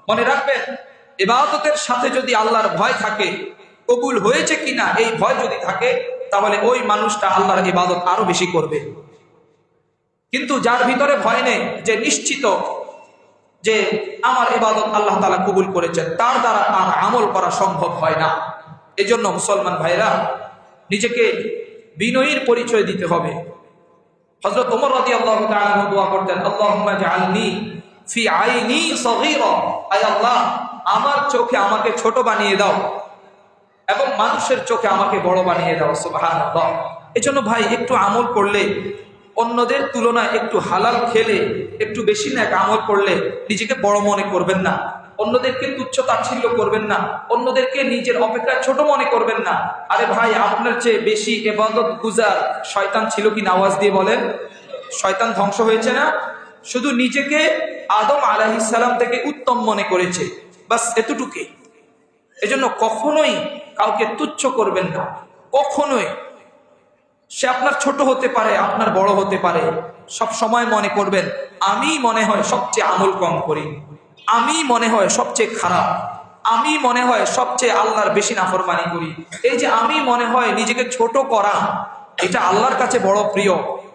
মনে রাখবেন, ইবাদতের সাথে যদি আল্লাহর ভয় থাকে, কবুল হয়েছে কিনা এই ভয় যদি থাকে, তাহলে ওই মানুষটা আল্লাহর ইবাদত আরো বেশি করবে। কিন্তু যার ভিতরে ভয় নেই, যে নিশ্চিত যে আমার ইবাদত আল্লাহ তাআলা কবুল করেছেন, তার দ্বারা আর আমল করা সম্ভব হয় না। এজন্য মুসলমান ভাইরা, নিজেকে বিনয়ীর পরিচয় দিতে হবে। হযরত ওমর রাদিয়াল্লাহু তাআলা দোয়া করতেন, আল্লাহুম্মা জাআলনি ফি আইনি সগীরা, আয় আল্লাহ আমার চোখে আমাকে ছোট বানিয়ে দাও এবং মানুষের চোখে আমাকে বড় বানিয়ে দাও। সুবহানাল্লাহ। এজন্য ভাই, একটু আমল করলে, অন্যদের তুলনায় একটু হালাল খেলে, একটু বেশি নেক আমল করলে নিজেকে বড় মনে করবেন না, অন্যদেরকে তুচ্ছ তাচ্ছিল্য করবেন না, অন্যদেরকে নিজের অপেক্ষা ছোট মনে করবেন না। আরে ভাই, আপনার চেয়ে বেশি ইবাদত গুজার শয়তান ছিল কি? আওয়াজ দিয়ে বলেন। শয়তান ধ্বংস হয়েছে না? শুধু নিজেকে আদম আলাইহিস সালাম থেকে উত্তম মনে করেছে, বাস এতটুকুই। এজন্য কখনোই কাউকে তুচ্ছ করবেন না, কখনোই। সে আপনার ছোট হতে পারে, আপনার বড় হতে পারে, সব সময় মনে করবেন আমি মনে হয় সবচেয়ে আমল কম করি, আমি মনে হয় সবচেয়ে খারাপ, আমি মনে হয় সবচেয়ে আল্লাহর বেশি নাফরমানি করি। এই যে আমি মনে হয় নিজেকে ছোট করা, এটা আল্লাহর কাছে বড় প্রিয়।